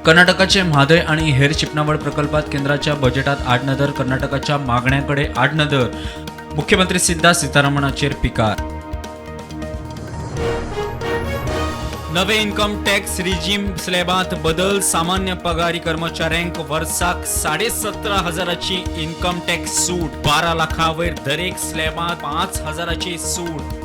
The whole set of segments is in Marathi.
कर्नाटकाचे म्हादय आणि हेर चिपणावळ प्रकल्पात केंद्राच्या बजेटात आडनदर, कर्नाटकाच्या मागण्यांकडे आडनदर, मुख्यमंत्री सीतारामनाचेर पिकार. नवे इन्कम टॅक्स रिजीम स्लॅबात बदल, सामान्य पगारी कर्मचाऱ्यांक वर्साक 17,500ची इन्कम टॅक्स सूट, 12 लाखांवयर दरेक स्लॅबात 5,000ची सूट.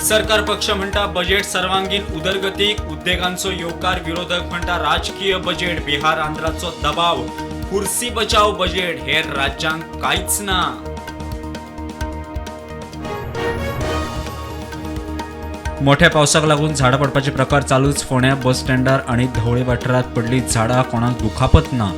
सरकार पक्ष म्हणटा बजेट सर्वांगीण उदरगतीक, उद्देगांचो येवकार, विरोधक म्हणटा राजकीय बजेट, बिहार आंध्राचो दबाव, खुर्सी बचाव बजेट, हेर राज्यांक कांयच ना. मोठ्या पावसाक लागून झाडां पडपाचे प्रकार चालूच, फोंड्या बस स्टँडार आणि धवळे वाठारात पडली झाडां, कोणाक दुखापत ना.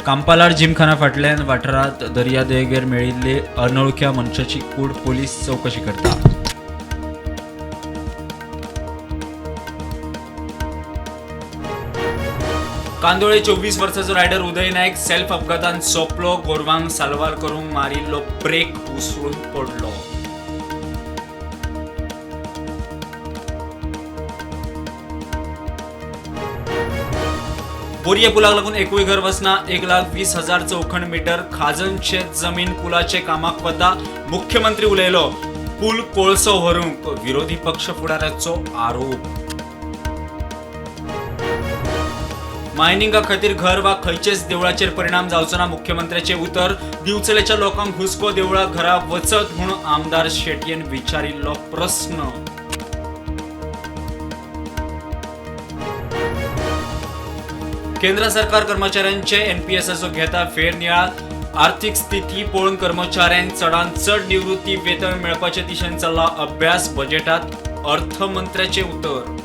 कांपालार जिमखाना फाटल्यान वाठारात दर्यादेगेर मेळिल्ले अनवळख्या मनशाची कूड, पोलीस चवकशी करता. कांदोळे 24 वर्साचो रायडर उदय नायक सेल्फ अपघातान सोंपलो, गोरवांक साल्वार करूंक मारिल्लो ब्रेक उसळून पडलो. बोरये पुलाक लागून एकूय घर वचना, 1,20,000 चौखण मीटर खाजन शेत जमीन पुलाचे कामाक वता, मुख्यमंत्री उलयलो, पूल कोळसो व्हरूंक, विरोधी पक्ष फुडाऱ्याचो आरोप. मायनिंगा खातीर घर वा खंयचेच देवळाचेर परिणाम जावचो ना, मुख्यमंत्र्याचे उतर, दिवचलेच्या लोकांक हुस्को देवळा घरा वचत म्हणून आमदार शेटयेन विचारिल्लो प्रस्न. केंद्र सरकार कर्मचाऱ्यांचे एनपीएसचो घेता फेरनियाळ, आर्थीक स्थिती पळोवन कर्मचाऱ्यांक चडांत चड निवृत्ती वेतन मेळपाचे दिशेन चल्ला अभ्यास, बजेटात अर्थमंत्र्याचे उतर.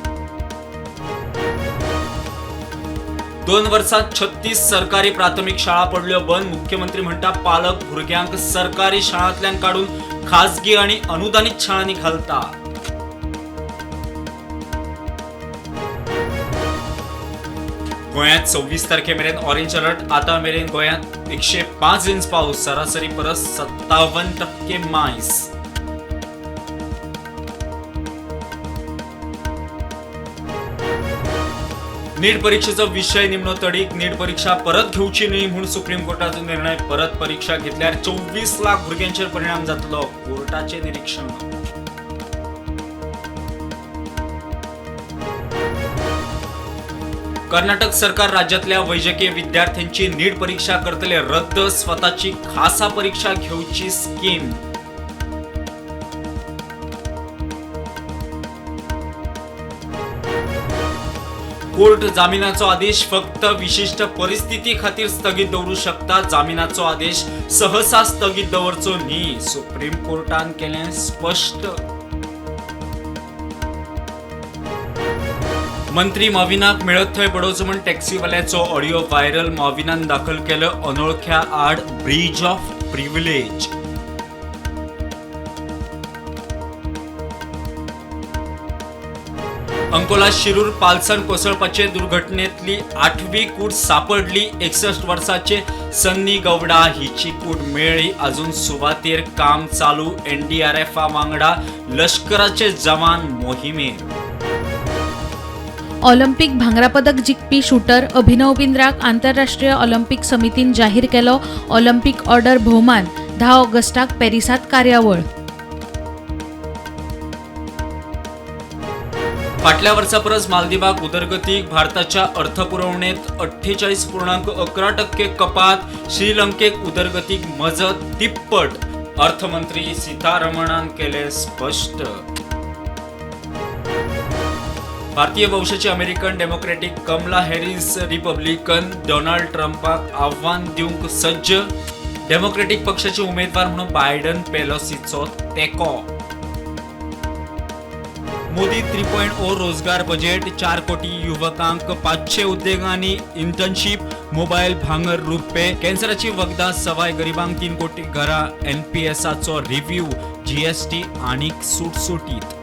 2 वर्सांत 36 सरकारी प्राथमिक शाळा पडल्यो बंद, मुख्यमंत्री म्हणटा पालक भुरग्यांक सरकारी शाळांतल्यान काढून खाजगी आणि अनुदानित शाळांनी घालता. गोंयांत 26 तारखेमेरेन ऑरेंज अलर्ट, आतां मेरेन गोंयांत 105 इंच पावस, सरासरी परस 57% मायस. नीट परीक्षेचो विषय निमणो तडीक, नीट परीक्षा परत घेवची न्हय म्हूण सुप्रीम कोर्टाचो निर्णय, परत परीक्षा घेतल्यार 24 लाख भुरग्यांचेर परिणाम जातलो, कोर्टाचे निरीक्षण. कर्नाटक सरकार राज्यातल्या वैजकीय विद्यार्थ्यांची नीट परीक्षा करतले रद्द, स्वतःची खासा परीक्षा घेवची स्कीम. कोर्ट जामिनाचो आदेश फक्त विशिष्ट परिस्थिती खातीर स्थगीत दवरूं शकता, जामिनाचो आदेश सहसा स्थगीत दवरचो न्ही, सुप्रीम कोर्टान केलें स्पष्ट. मंत्री मॉविनाक मेळत थंय बडोवचो म्हूण टॅक्सीवाल्याचो ऑडिओ व्हायरल, मॉविनान दाखल केलं अनोळख्या आड breach of privilege. Ankola Shirur पालसण कोसळपाचे दुर्घटनेतली 8वी कूड सापडली, 61 वर्साचे सन्नी गौडा हिची कूड मेळ्ळी, अजून सुवातेर काम चालू, एनडीआरएफा वांगडा लष्कराचे जवान मोहिमेर. ऑलिंपिक भांगरा पदक जिखपी शूटर अभिनव बिंद्राक आंतरराष्ट्रीय ऑलिंपिक समितीन जाहीर केलो ऑलिंपिक ऑर्डर भोवमान, 10 ऑगस्टाक पॅरिसात कार्यावळ. फाटल्या वर्सा परस मालदीवाक उदरगतीक, भारताच्या अर्थपुरवणेत 48.11% कपात, श्रीलंकेक उदरगतीक मजत तिप्पट, अर्थमंत्री सीतारमणान केले स्पष्ट. भारतीय वंशाची American Democratic Kamala Harris Republican Donald ट्रम्पाक आव्हान दिवंक सज्ज, डेमोक्रेटिक पक्षाचे उमेदवार म्हणून बायडन पेलोसीचो तेको. मोदी 3.0 रोजगार बजेट, 4 कोटी युवकांक 500 उद्देगांनी इंटर्नशिप, मोबाईल भांगर रुपे, कॅन्सराची वखदां सवाय गरिबांक 3 कोटी घरां, एनपीएसचो रिव्ह्यू, जीएसटी आनीक सुटसुटीत.